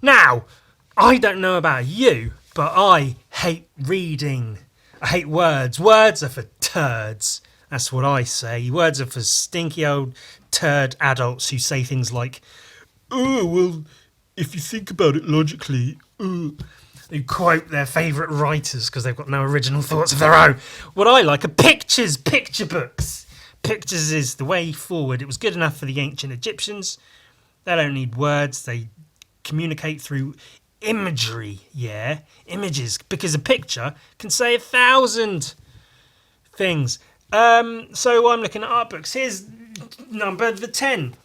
Now, I don't know about you, but I hate reading. I hate words. Words are for turds. That's what I say. Words are for stinky old turd adults who say things like, "Oh, well, if you think about it logically," who quote their favourite writers because they've got no original thoughts of their own. What I like are pictures, picture books. Pictures is the way forward. It was good enough for the ancient Egyptians. They don't need words. They communicate through imagery, images, because a picture can say 1,000 things. So I'm looking at art books. Here's number 10.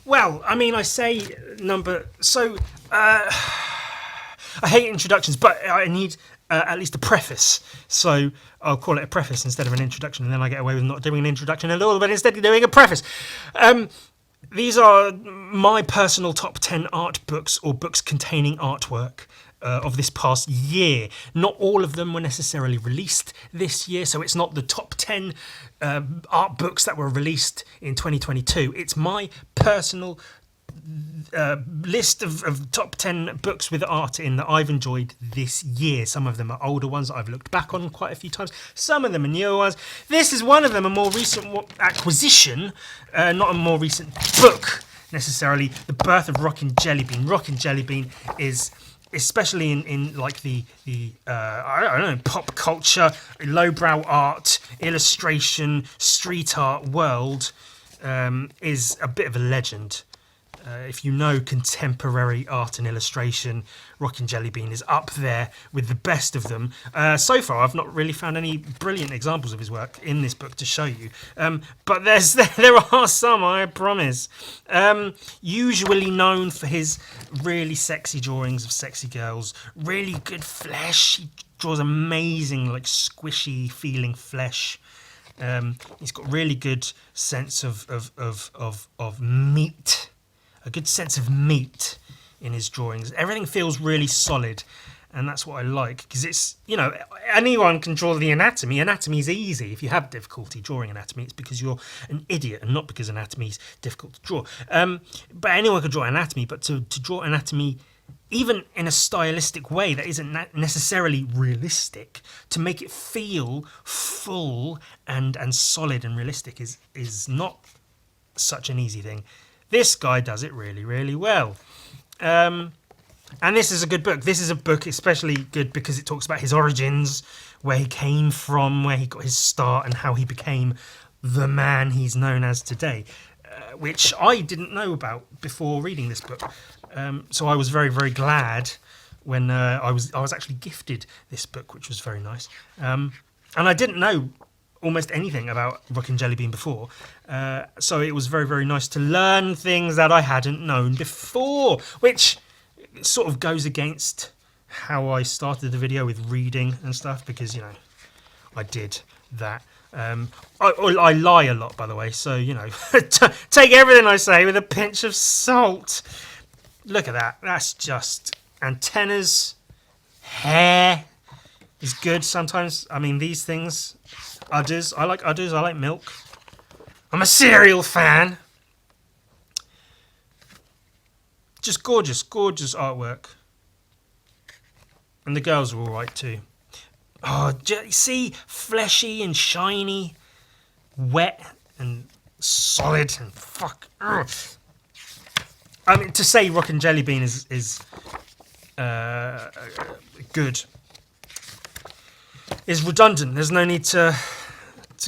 Well, I mean, I say number. So I hate introductions, but I need at least a preface. So I'll call it a preface instead of an introduction, and then I get away with not doing an introduction at all, but instead doing a preface. These are my personal top 10 art books or books containing artwork of this past year. Not all of them were necessarily released this year, so it's not the top 10 art books that were released in 2022. It's my personal list of top 10 books with art in that I've enjoyed this year. Some of them are older ones that I've looked back on quite a few times. Some of them are newer ones. This is one of them, a more recent acquisition, not a more recent book necessarily. The Birth of Rockin Jellybean. Rockin Jellybean is, especially in like the I don't know, pop culture, lowbrow art, illustration, street art world, is a bit of a legend. If you know contemporary art and illustration, Rockin Jellybean is up there with the best of them. So far, I've not really found any brilliant examples of his work in this book to show you. But there are some, I promise. Usually known for his really sexy drawings of sexy girls, really good flesh. He draws amazing, like squishy feeling flesh. He's got really good sense of meat. A good sense of meat in his drawings. Everything feels really solid, and that's what I like, because it's, you know, anyone can draw the anatomy. Anatomy is easy. If you have difficulty drawing anatomy, it's because you're an idiot and not because anatomy is difficult to draw. But anyone can draw anatomy, but to draw anatomy even in a stylistic way that isn't necessarily realistic, to make it feel full and solid and realistic is not such an easy thing. This guy does it really, really well. And this is a good book. This is a book especially good because it talks about his origins, where he came from, where he got his start, and how he became the man he's known as today, which I didn't know about before reading this book. So I was very, very glad when I was actually gifted this book, which was very nice. And I didn't know almost anything about Rockin Jellybean before, so it was very, very nice to learn things that I hadn't known before, which sort of goes against how I started the video with reading and stuff, because, you know, I did that. I lie a lot, by the way, so, you know, take everything I say with a pinch of salt. Look at that. That's just antennas. Hair is good sometimes. I mean, these things, udders. I like udders. I like milk. I'm a cereal fan. Just gorgeous, gorgeous artwork. And the girls are all right too. Oh, see? Fleshy and shiny. Wet and solid and fuck. Ugh. I mean, to say Rockin Jellybean is good is redundant. There's no need to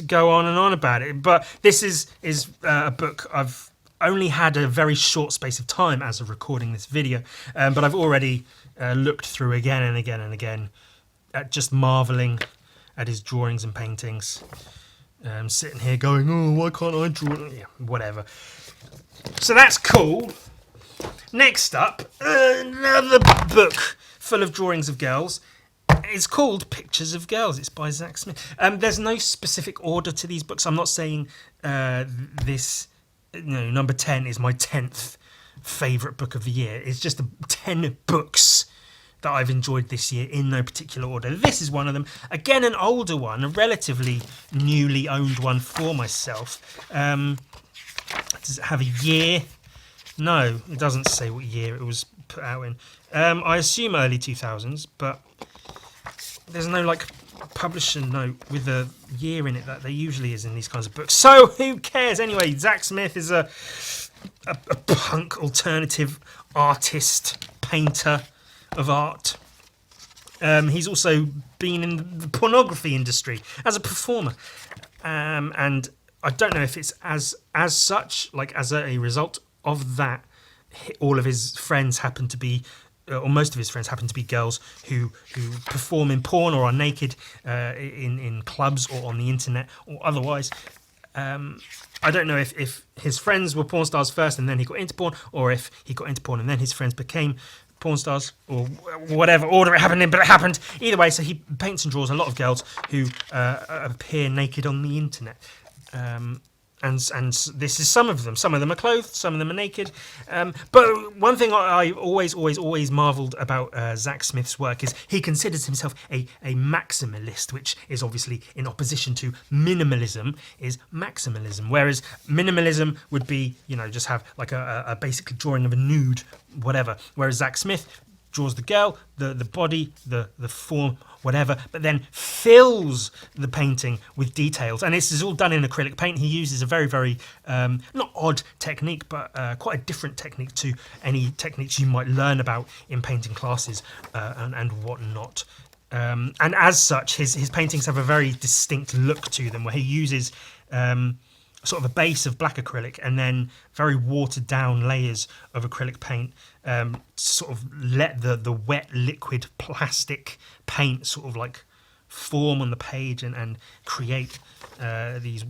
go on and on about it. But this is a book I've only had a very short space of time as of recording this video, but I've already looked through again and again and again, at just marvelling at his drawings and paintings. Sitting here going, oh, why can't I draw? Yeah, whatever. So that's cool. Next up, another book full of drawings of girls. It's called Pictures of Girls. It's by Zach Smith. There's no specific order to these books. I'm not saying this, number 10 is my 10th favourite book of the year. It's just the 10 books that I've enjoyed this year in no particular order. This is one of them. Again, an older one, a relatively newly owned one for myself. Does it have a year? No, it doesn't say what year it was put out in. I assume early 2000s, but there's no like publisher note with a year in it that there usually is in these kinds of books. So who cares anyway? Zach Smith is a punk alternative artist, painter of art. He's also been in the pornography industry as a performer, and I don't know if it's as such, like as a result of that, all of his friends happen to be, or most of his friends happen to be girls who perform in porn or are naked in clubs or on the internet or otherwise. I don't know if his friends were porn stars first and then he got into porn, or if he got into porn and then his friends became porn stars, or whatever order it happened in, but it happened. Either way, so he paints and draws a lot of girls who appear naked on the internet. And this is some of them. Some of them are clothed, some of them are naked. But one thing I always marvelled about Zach Smith's work is he considers himself a maximalist, which is obviously in opposition to minimalism, is maximalism. Whereas minimalism would be, just have like a basically drawing of a nude, whatever. Whereas Zach Smith draws the girl, the body, the form, whatever, but then fills the painting with details. And this is all done in acrylic paint. He uses a very, very, not odd technique, but quite a different technique to any techniques you might learn about in painting classes and whatnot. And as such, his paintings have a very distinct look to them, where he uses sort of a base of black acrylic and then very watered down layers of acrylic paint to sort of let the wet liquid plastic paint sort of like form on the page and create these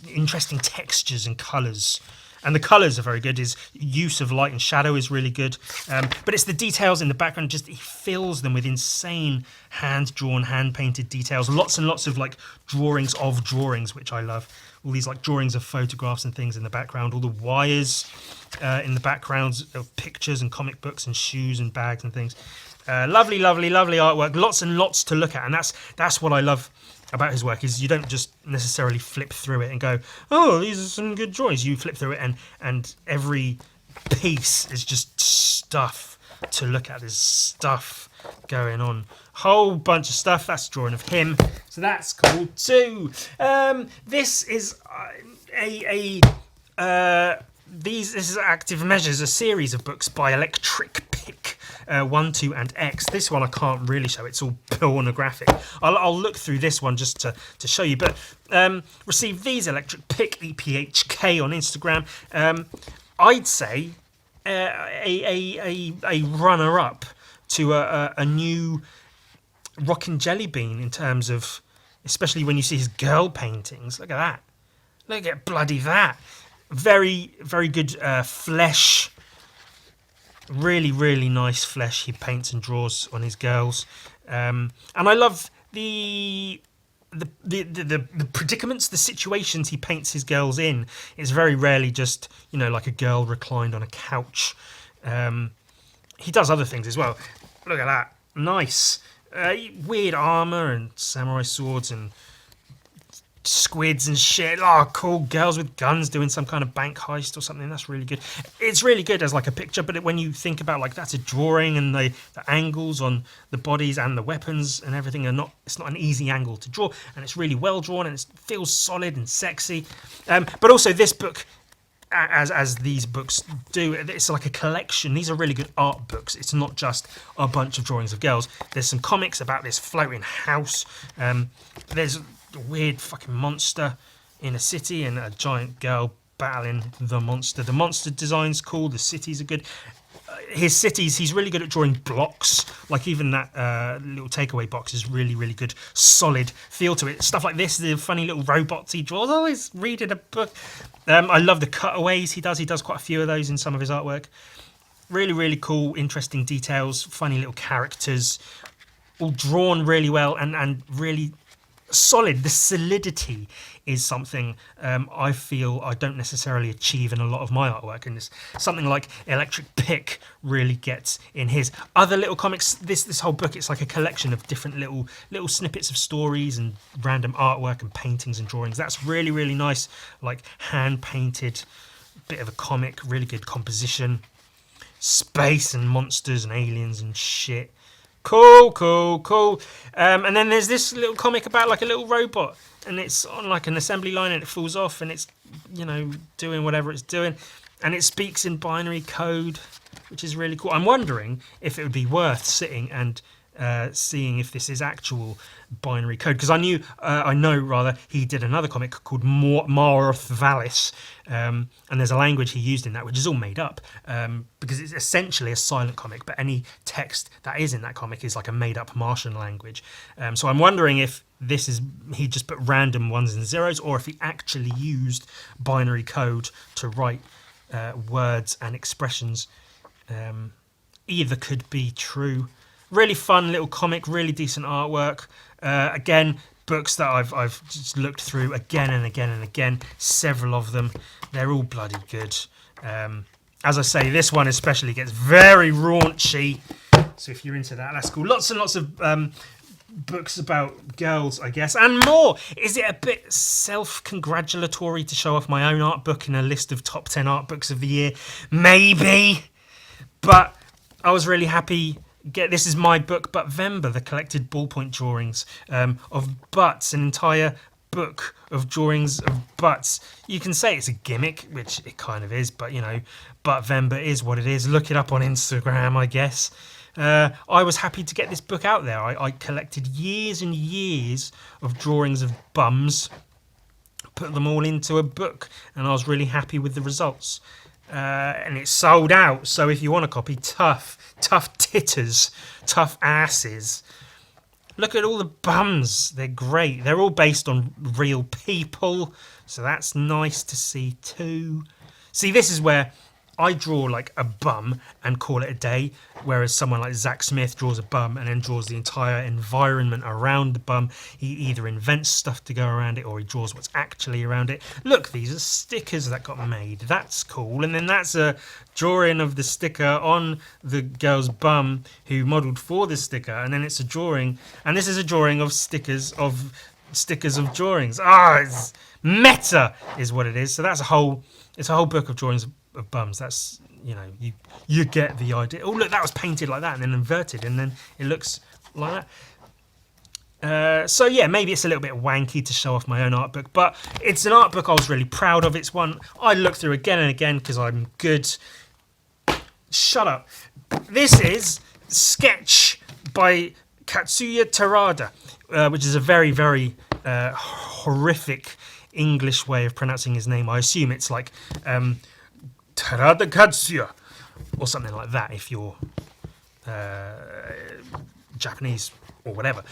interesting textures and colours. And the colours are very good. His use of light and shadow is really good. But it's the details in the background, just he fills them with insane hand-drawn, hand-painted details. Lots and lots of like drawings of drawings, which I love. All these like drawings of photographs and things in the background. All the wires in the backgrounds of pictures and comic books and shoes and bags and things. Lovely, lovely, lovely artwork. Lots and lots to look at. And that's what I love about his work, is you don't just necessarily flip through it and go, oh, these are some good drawings. You flip through it and every piece is just stuff to look at. There's stuff going on. Whole bunch of stuff. That's a drawing of him. So that's cool too. This is this is Active Measures, a series of books by Electric Pick. 1, 2, and X. This one I can't really show. It's all pornographic. I'll look through this one just to show you. But received these Electric Pick, EPHK on Instagram. I'd say a runner-up to a new Rockin Jelly Bean in terms of, especially when you see his girl paintings. Look at that. Look at bloody that. Very, very good flesh. Really, really nice flesh he paints and draws on his girls, and I love the predicaments, the situations he paints his girls in. It's very rarely just like a girl reclined on a couch. He does other things as well. Look at that, nice, weird armor and samurai swords and squids and shit. Oh, cool. Girls with guns doing some kind of bank heist or something. That's really good. It's really good as like a picture, but when you think about like that's a drawing, and the angles on the bodies and the weapons and everything it's not an easy angle to draw, and it's really well drawn and it feels solid and sexy. But also this book, as these books do, it's like a collection. These are really good art books. It's not just a bunch of drawings of girls. There's some comics about this floating house. There's a weird fucking monster in a city and a giant girl battling the monster. The monster design's cool. The cities are good. His cities, he's really good at drawing blocks. Like even that little takeaway box is really, really good, solid feel to it. Stuff like this, the funny little robots he draws. Oh, he's reading a book. I love the cutaways he does. He does quite a few of those in some of his artwork. Really, really cool, interesting details, funny little characters, all drawn really well and really solid. The solidity is something I feel I don't necessarily achieve in a lot of my artwork, and it's something like Electric Pick really gets in his other little comics. This whole book, it's like a collection of different little snippets of stories and random artwork and paintings and drawings. That's really, really nice, like hand painted bit of a comic, really good composition. Space and monsters and aliens and shit. Cool, cool, cool. And then there's this little comic about like a little robot, and it's on like an assembly line and it falls off and it's, you know, doing whatever it's doing, and it speaks in binary code, which is really cool. I'm wondering if it would be worth sitting and seeing if this is actual binary code, because I know he did another comic called Marth Valis, and there's a language he used in that which is all made up, because it's essentially a silent comic, but any text that is in that comic is like a made up Martian language. So I'm wondering if this is, he just put random ones and zeros, or if he actually used binary code to write words and expressions. Either could be true. Really fun little comic, really decent artwork. Again, books that I've just looked through again and again and again. Several of them. They're all bloody good. As I say, this one especially gets very raunchy. So if you're into that, that's cool. Lots and lots of books about girls, I guess, and more. Is it a bit self-congratulatory to show off my own art book in a list of top 10 art books of the year? Maybe. But I was really happy. This is my book, But Vember, the collected ballpoint drawings of butts, an entire book of drawings of butts. You can say it's a gimmick, which it kind of is, but you know, But Vember is what it is. Look it up on Instagram, I guess. I was happy to get this book out there. I collected years and years of drawings of bums, put them all into a book, and I was really happy with the results. And it sold out, so if you want a copy, tough titters, tough asses. Look at all the bums, they're great. They're all based on real people, so that's nice to see too. See, this is where I draw like a bum and call it a day, whereas someone like Zach Smith draws a bum and then draws the entire environment around the bum. He either invents stuff to go around it or he draws what's actually around it. Look, these are stickers that got made. That's cool. And then that's a drawing of the sticker on the girl's bum who modelled for the sticker. And then it's a drawing, and this is a drawing of stickers of drawings. It's meta is what it is. So that's it's a whole book of drawings of bums. That's, you know, you get the idea. Oh look, that was painted like that and then inverted, and then it looks like that. So yeah, maybe it's a little bit wanky to show off my own art book, but it's an art book I was really proud of. It's one I look through again and again because I'm good. Shut up. This is Sketch by Katsuya Terada, which is a very, very horrific English way of pronouncing his name. I assume it's like Terada Katsuya or something like that if you're Japanese or whatever.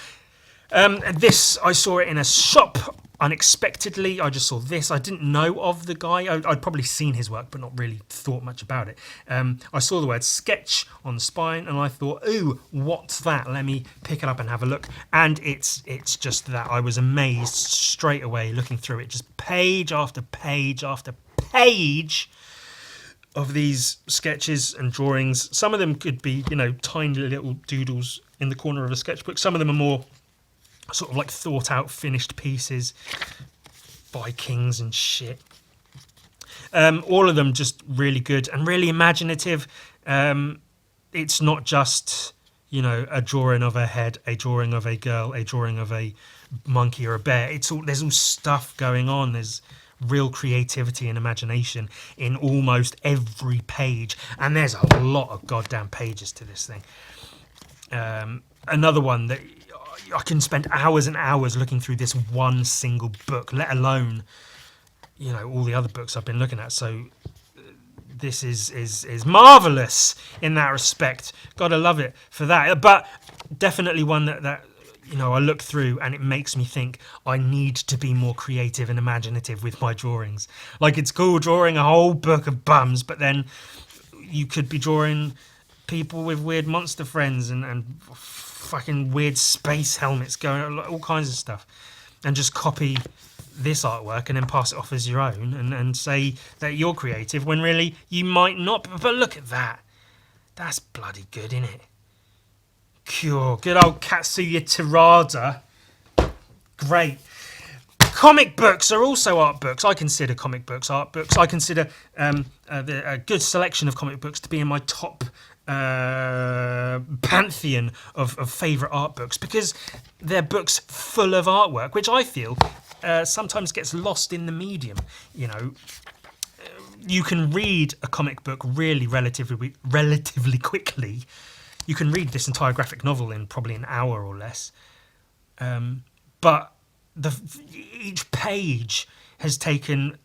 This, I saw it in a shop unexpectedly. I just saw this. I didn't know of the guy. I'd probably seen his work but not really thought much about it. I saw the word sketch on the spine and I thought, ooh, what's that? Let me pick it up and have a look. And it's just that. I was amazed straight away looking through it. Just page after page after page of these sketches and drawings. Some of them could be, you know, tiny little doodles in the corner of a sketchbook. Some of them are more sort of like thought out finished pieces, Vikings and shit. All of them just really good and really imaginative. It's not just, you know, a drawing of a head, a drawing of a girl, a drawing of a monkey or a bear. There's all stuff going on. There's real creativity and imagination in almost every page, and there's a lot of goddamn pages to this thing. Another one that I can spend hours and hours looking through this one single book, let alone, you know, all the other books I've been looking at. So this is marvelous in that respect. Gotta love it for that. But definitely one that you know, I look through and it makes me think I need to be more creative and imaginative with my drawings. Like, it's cool drawing a whole book of bums, but then you could be drawing people with weird monster friends and fucking weird space helmets going, all kinds of stuff, and just copy this artwork and then pass it off as your own and say that you're creative when really you might not. But look at that. That's bloody good, isn't it? Cool. Good old Katsuya Terada. Great. Comic books are also art books. I consider comic books art books. I consider a good selection of comic books to be in my top pantheon of favourite art books, because they're books full of artwork, which I feel sometimes gets lost in the medium. You know, you can read a comic book really relatively quickly. You can read this entire graphic novel in probably an hour or less. But each page has taken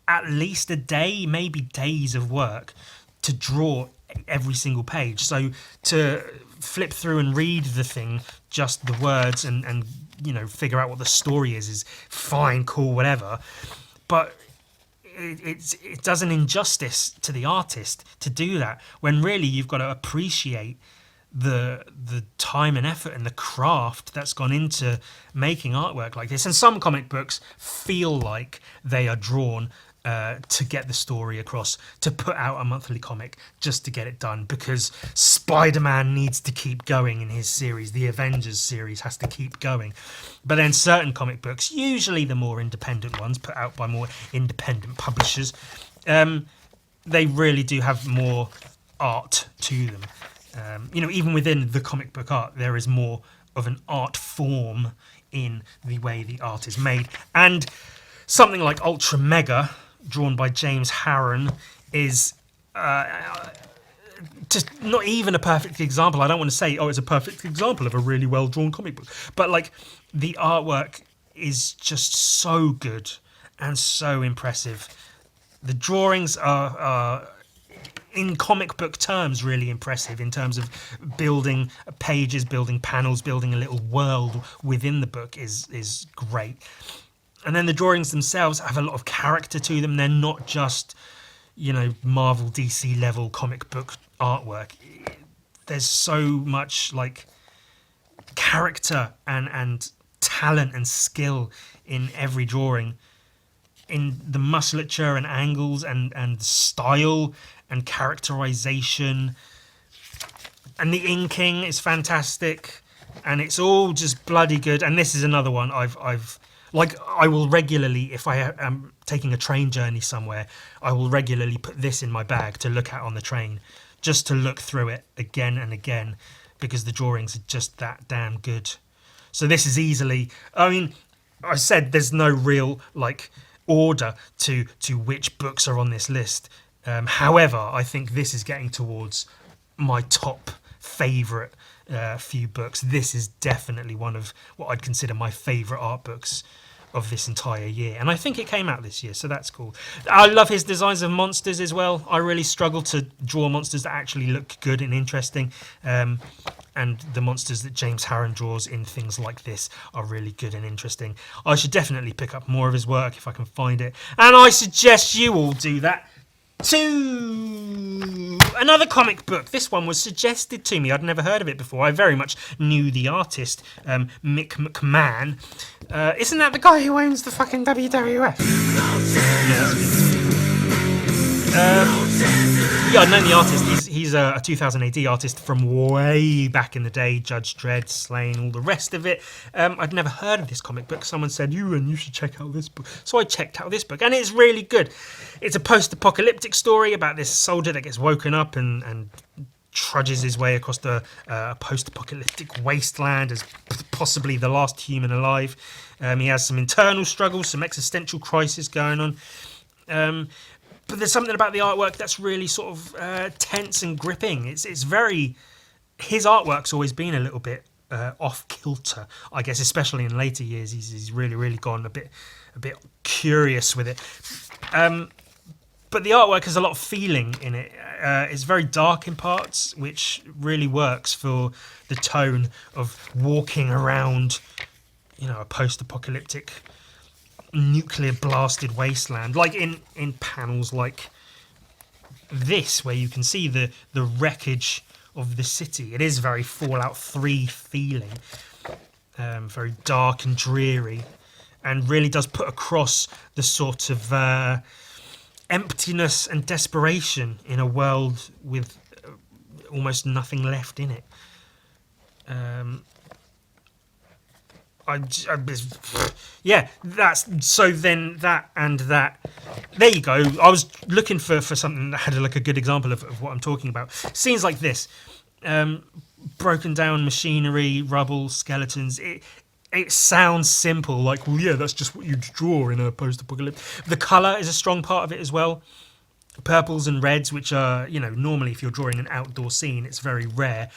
at least a day, maybe days of work to draw every single page. So to flip through and read the thing, just the words, and you know, figure out what the story is fine, cool, whatever. But it does an injustice to the artist to do that, when really you've got to appreciate the time and effort and the craft that's gone into making artwork like this. And some comic books feel like they are drawn to get the story across, to put out a monthly comic just to get it done, because Spider-Man needs to keep going in his series, the Avengers series has to keep going. But then certain comic books, usually the more independent ones put out by more independent publishers, they really do have more art to them. You know, even within the comic book art, there is more of an art form in the way the art is made. And something like Ultra Mega, drawn by James Harron, is just not even a perfect example. I don't want to say, oh, it's a perfect example of a really well-drawn comic book. But, like, the artwork is just so good and so impressive. The drawings are in comic book terms, really impressive in terms of building pages, building panels, building a little world within the book is great. And then the drawings themselves have a lot of character to them. They're not just, you know, Marvel, DC level comic book artwork. There's so much, like, character and talent and skill in every drawing, in the musculature and angles and style and characterization. And the inking is fantastic, and it's all just bloody good. And this is another one I've like, I will regularly, if I am taking a train journey somewhere, I will regularly put this in my bag to look at on the train, just to look through it again and again, because the drawings are just that damn good. So this is easily, I mean, I said there's no real, like, order to which books are on this list. However, I think this is getting towards my top favourite few books. This is definitely one of what I'd consider my favourite art books of this entire year, and I think it came out this year, so that's cool. I love his designs of monsters as well. I really struggle to draw monsters that actually look good and interesting, and the monsters that James Harron draws in things like this are really good and interesting. I should definitely pick up more of his work if I can find it, and I suggest you all do that to another comic book. This one was suggested to me. I'd never heard of it before. I very much knew the artist, Mick McMahon. Isn't that the guy who owns the fucking WWF? Yeah, I've known the artist. He's a 2000 AD artist from way back in the day. Judge Dredd, Slain, all the rest of it. I'd never heard of this comic book. Someone said, you should check out this book. So I checked out this book, and it's really good. It's a post-apocalyptic story about this soldier that gets woken up and trudges his way across the post-apocalyptic wasteland as possibly the last human alive. He has some internal struggles, some existential crisis going on. But there's something about the artwork that's really sort of tense and gripping. It's very... His artwork's always been a little bit off kilter, I guess, especially in later years. He's really gone a bit curious with it. But the artwork has a lot of feeling in it. It's very dark in parts, which really works for the tone of walking around, you know, a post-apocalyptic nuclear blasted wasteland, like in panels like this, where you can see the wreckage of the city. It is very Fallout 3 feeling, very dark and dreary, and really does put across the sort of emptiness and desperation in a world with almost nothing left in it. yeah, that's so. Then that and that. There you go. I was looking for something that had like a good example of what I'm talking about. Scenes like this, broken down machinery, rubble, skeletons. It sounds simple, like, well, yeah, that's just what you'd draw in a post-apocalypse. The colour is a strong part of it as well. Purples and reds, which are, normally if you're drawing an outdoor scene, it's very rare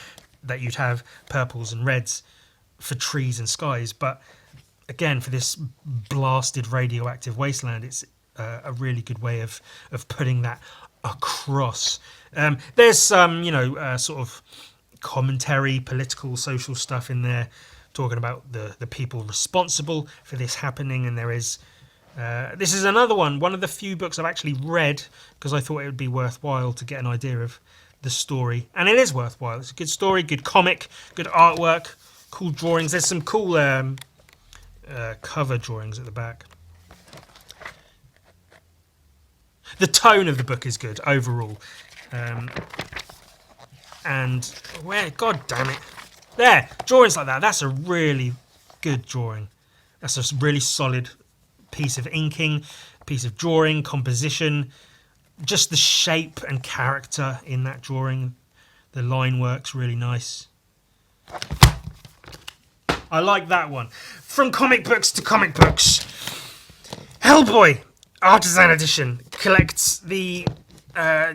that you'd have purples and reds for trees and skies. But again, for this blasted radioactive wasteland, it's a really good way of putting that across. There's some, sort of commentary, political, social stuff in there, talking about the people responsible for this happening. And there is this is another one of the few books I've actually read because I thought it would be worthwhile to get an idea of the story, and it is worthwhile. It's a good story, good comic, good artwork, cool drawings. There's some cool cover drawings at the back. The tone of the book is good overall, and where, god damn it, there, drawings like that, that's a really good drawing. That's a really solid piece of inking, piece of drawing, composition, just the shape and character in that drawing. The line work's really nice. I like that one. From comic books to comic books. Hellboy Artisan Edition collects the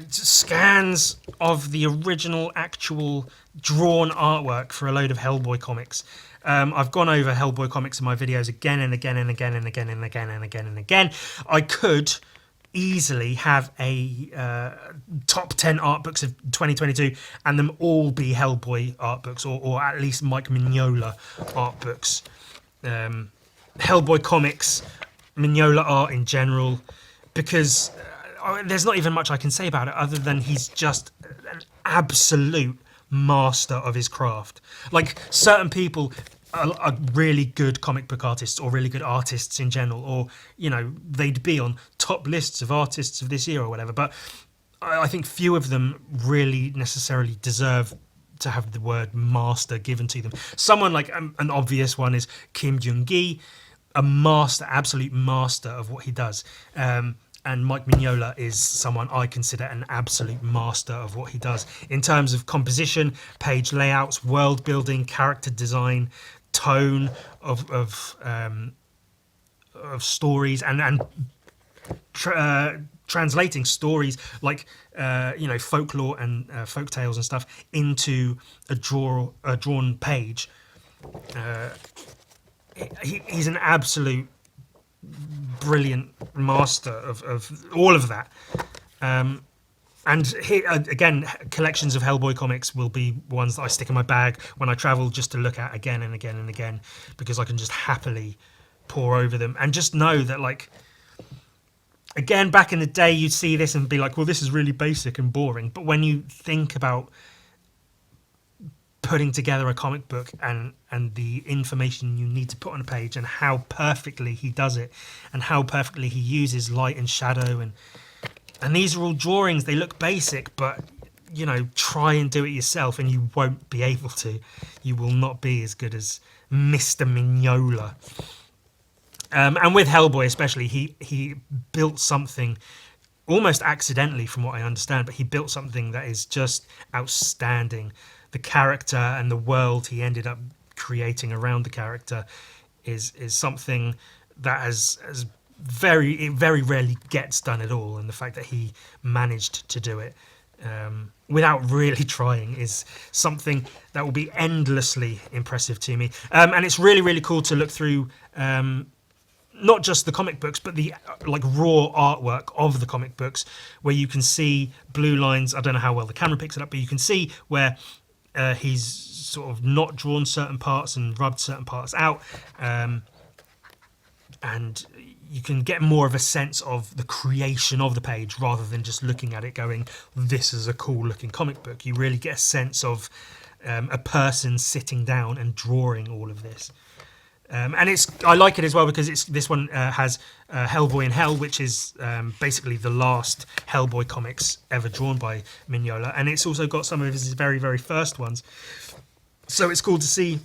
scans of the original actual drawn artwork for a load of Hellboy comics. I've gone over Hellboy comics in my videos again and again and again and again and again and again and again. I could easily have a top 10 art books of 2022 and them all be Hellboy art books, or at least Mike Mignola art books. Hellboy comics, Mignola art in general, because there's not even much I can say about it other than he's just an absolute master of his craft. Like, certain people are really good comic book artists or really good artists in general, or they'd be on top lists of artists of this year or whatever, but I think few of them really necessarily deserve to have the word master given to them. Someone like an obvious one is Kim Jung-gi, a master, absolute master of what he does. And Mike Mignola is someone I consider an absolute master of what he does in terms of composition, page layouts, world building, character design, tone of stories, and translating stories like folklore and folk tales and stuff into a drawn page. He's an absolute brilliant master of all of that. And here, again, collections of Hellboy comics will be ones that I stick in my bag when I travel just to look at again and again and again, because I can just happily pour over them and just know that, like, again, back in the day, you'd see this and be like, well, this is really basic and boring. But when you think about putting together a comic book and the information you need to put on a page and how perfectly he does it and how perfectly he uses light and shadow, and these are all drawings, they look basic, but try and do it yourself and you won't be able to. You will not be as good as Mr. Mignola. And with Hellboy especially, he built something almost accidentally from what I understand, but he built something that is just outstanding. The character and the world he ended up creating around the character is something that has very rarely gets done at all, and the fact that he managed to do it without really trying is something that will be endlessly impressive to me. And it's really cool to look through not just the comic books, but the raw artwork of the comic books, where you can see blue lines. I don't know how well the camera picks it up, but you can see where he's sort of not drawn certain parts and rubbed certain parts out, and you can get more of a sense of the creation of the page rather than just looking at it going, this is a cool looking comic book. You really get a sense of a person sitting down and drawing all of this. And I like it as well because this one has Hellboy in Hell, which is basically the last Hellboy comics ever drawn by Mignola, and it's also got some of his very first ones. So it's cool to see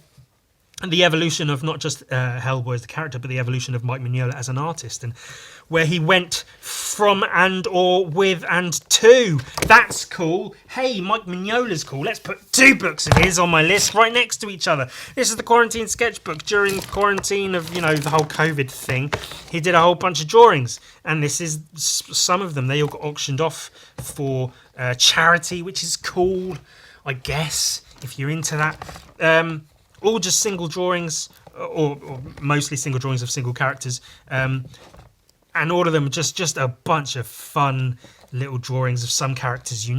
and the evolution of not just Hellboy as the character, but the evolution of Mike Mignola as an artist, and where he went from and or with and to. That's cool. Hey, Mike Mignola's cool. Let's put 2 books of his on my list right next to each other. This is the Quarantine Sketchbook. During quarantine of, the whole COVID thing, he did a whole bunch of drawings, and this is some of them. They all got auctioned off for charity, which is cool, I guess, if you're into that. All just single drawings, or mostly single drawings of single characters, and all of them just a bunch of fun little drawings of some characters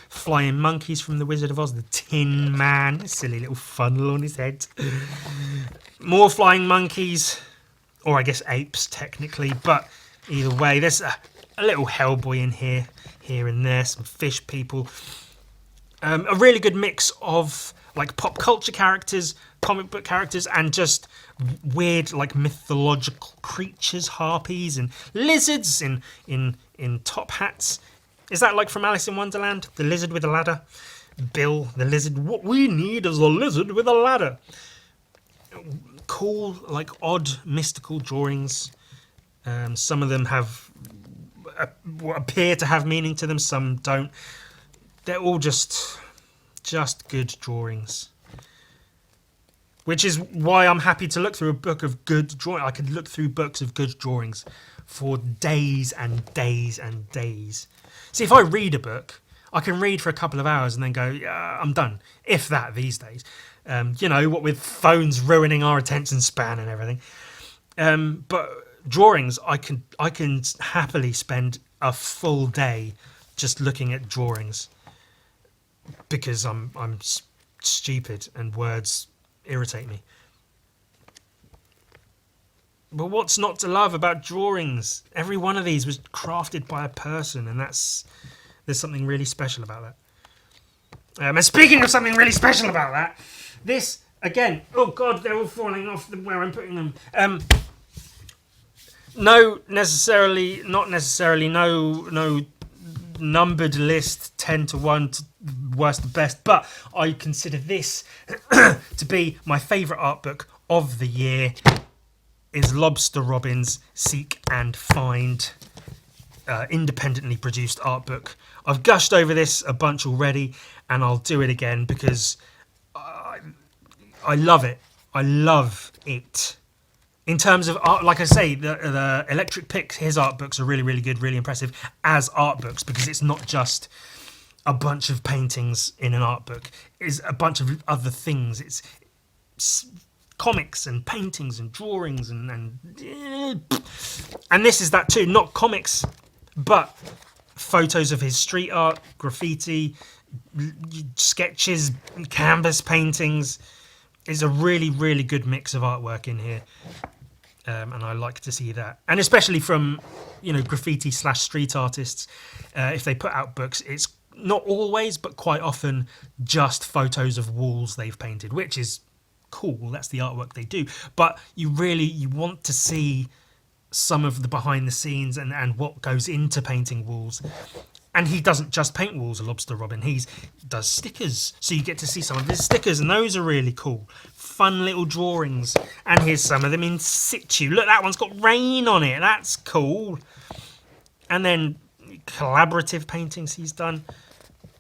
flying monkeys from The Wizard of Oz, the Tin Man, a silly little funnel on his head, more flying monkeys, or I guess apes technically, but either way, there's a little Hellboy in here and there, some fish people, a really good mix of like pop culture characters, comic book characters, and just weird like mythological creatures, harpies and lizards in top hats. Is that like from Alice in Wonderland? The lizard with a ladder? Bill the lizard. What we need is a lizard with a ladder. Cool, like odd mystical drawings. Some of them have what appear to have meaning to them, some don't. They're all just good drawings, which is why I'm happy to look through a book of good drawing. I could look through books of good drawings for days and days and days. See, if I read a book, I can read for a couple of hours and then go, yeah, I'm done. If that, these days. What with phones ruining our attention span and everything. But drawings, I can happily spend a full day just looking at drawings, because I'm stupid and words irritate me. But what's not to love about drawings? Every one of these was crafted by a person, and there's something really special about that. And speaking of something really special about that, this again. Oh God, they're all falling off where I'm putting them. Not necessarily. No numbered list 10 to 1 to worst to best, but I consider this to be my favourite art book of the year. Is Lobster Robin's Seek and Find, independently produced art book. I've gushed over this a bunch already, and I'll do it again because I love it. I love it. In terms of art, like I say, the Electric Pix, his art books are really, really good, really impressive as art books, because it's not just a bunch of paintings in an art book. It's a bunch of other things. It's comics and paintings and drawings and this is that too. Not comics, but photos of his street art, graffiti, sketches, canvas paintings. Is a really, really good mix of artwork in here. And I like to see that. And especially from, graffiti / street artists, if they put out books, it's not always, but quite often, just photos of walls they've painted, which is cool. That's the artwork they do. But you want to see some of the behind the scenes and what goes into painting walls. And he doesn't just paint walls, Lobster Robin. He does stickers. So you get to see some of his stickers, and those are really cool. Fun little drawings. And here's some of them in situ. Look, that one's got rain on it. That's cool. And then collaborative paintings he's done.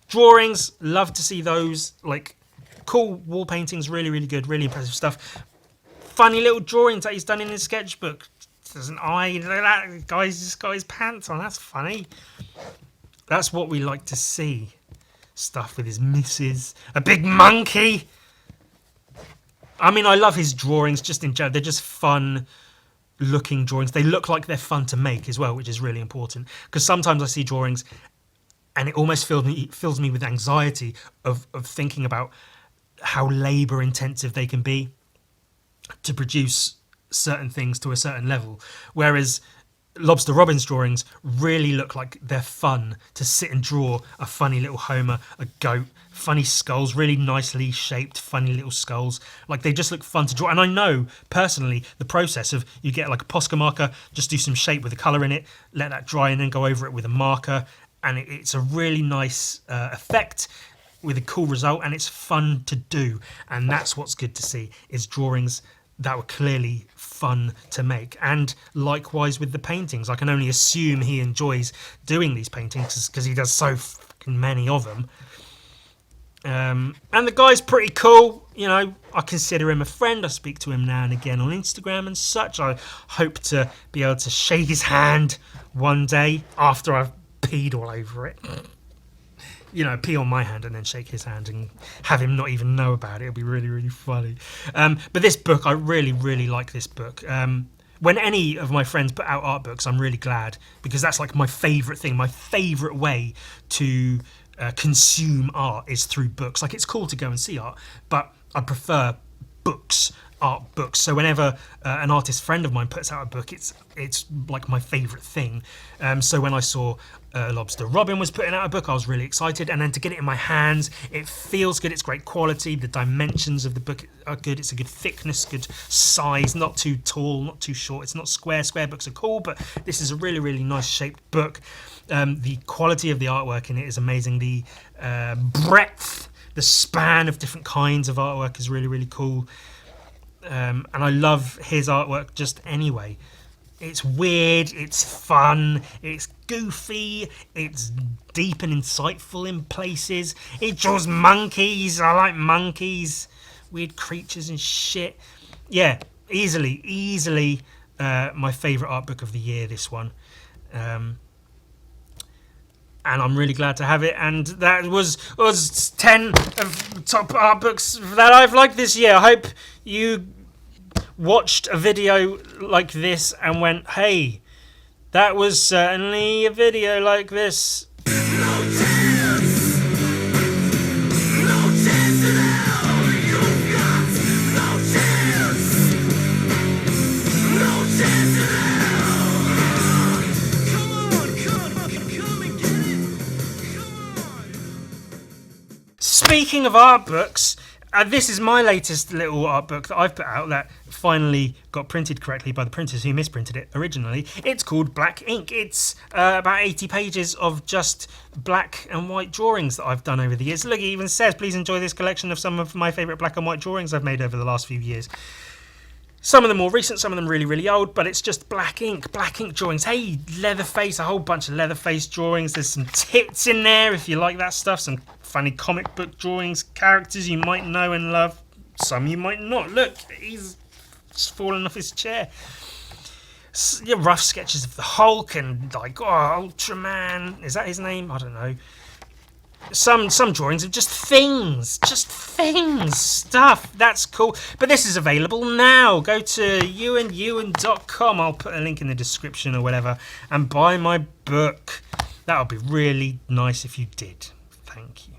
Drawings, love to see those. Like, cool wall paintings, really, really good, really impressive stuff. Funny little drawings that he's done in his sketchbook. There's an eye. Look at that guy's just got his pants on. That's funny. That's what we like to see. Stuff with his missus. A big monkey. I mean, I love his drawings just in general. They're just fun looking drawings. They look like they're fun to make as well, which is really important. Because sometimes I see drawings and it almost fills me with anxiety of thinking about how labour intensive they can be to produce certain things to a certain level. Whereas Lobster Robin's drawings really look like they're fun to sit and draw. A funny little Homer, a goat, funny skulls, really nicely shaped, funny little skulls. Like, they just look fun to draw. And I know, personally, the process of you get like a Posca marker, just do some shape with a colour in it, let that dry, and then go over it with a marker. And it's a really nice effect with a cool result, and it's fun to do. And that's what's good to see, is drawings that were clearly fun to make. And likewise with the paintings. I can only assume he enjoys doing these paintings because he does so fucking many of them. And the guy's pretty cool, you know. I consider him a friend. I speak to him now and again on Instagram and such. I hope to be able to shake his hand one day after I've peed all over it. You know, pee on my hand and then shake his hand and have him not even know about it. It'll be really, really funny. But this book, I really, really like this book. When any of my friends put out art books, I'm really glad, because that's like my favourite thing. My favourite way to consume art is through books. Like, it's cool to go and see art, but I prefer books, art books. So whenever an artist friend of mine puts out a book, it's like my favourite thing. So when I saw Lobster Robin was putting out a book, I was really excited, and then to get it in my hands, it feels good. It's great quality. The dimensions of the book are good. It's a good thickness, good size, not too tall, not too short. It's not square. Square books are cool, but this is a really, really nice shaped book. The quality of the artwork in it is amazing. The breadth, the span of different kinds of artwork is really, really cool. And I love his artwork just anyway. It's weird, it's fun, it's goofy, it's deep and insightful in places. It draws monkeys. I like monkeys, weird creatures and shit. Yeah, easily my favourite art book of the year, this one. And I'm really glad to have it. And that was 10 of top art books that I've liked this year. I hope you watched a video like this and went, hey, that was certainly a video like this. No chance. No chance at all. You've got no chance. No chance at all. Come and get it. Come on. Speaking of art books, this is my latest little art book that I've put out that finally got printed correctly by the printers who misprinted it originally. It's called Black Ink. It's about 80 pages of just black and white drawings that I've done over the years. Look, it even says, please enjoy this collection of some of my favourite black and white drawings I've made over the last few years. Some of them more recent, some of them really, really old, but it's just black ink drawings. Hey, Leatherface, a whole bunch of Leatherface drawings. There's some tits in there if you like that stuff. Some funny comic book drawings, characters you might know and love. Some you might not. Look, he's just fallen off his chair. Yeah, rough sketches of the Hulk and like, Ultraman. Is that his name? I don't know. Some drawings of just things, stuff. That's cool. But this is available now. Go to ewan.com. I'll put a link in the description or whatever, and buy my book. That would be really nice if you did. Thank you.